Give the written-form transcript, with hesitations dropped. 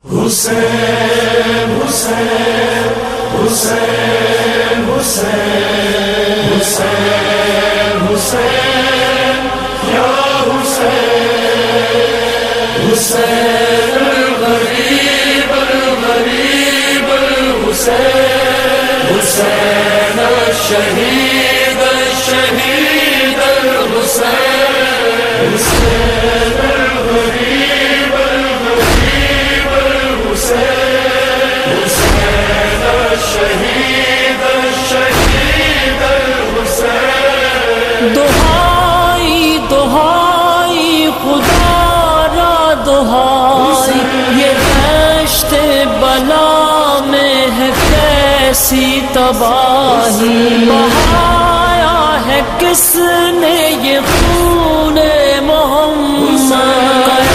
حسین حسین حسین حسین حسین حسین یا حسین حسین الغریب الغریب الحسین حسین الشہید الشہید الحسین حسین الغریب الغریب الحسین حسین الشہید الشہید الحسین دہائی دہائی خدا را دہائی یہ دشت بلا میں ہے کیسی تباہی بہایا ہے کس نے یہ خون محمد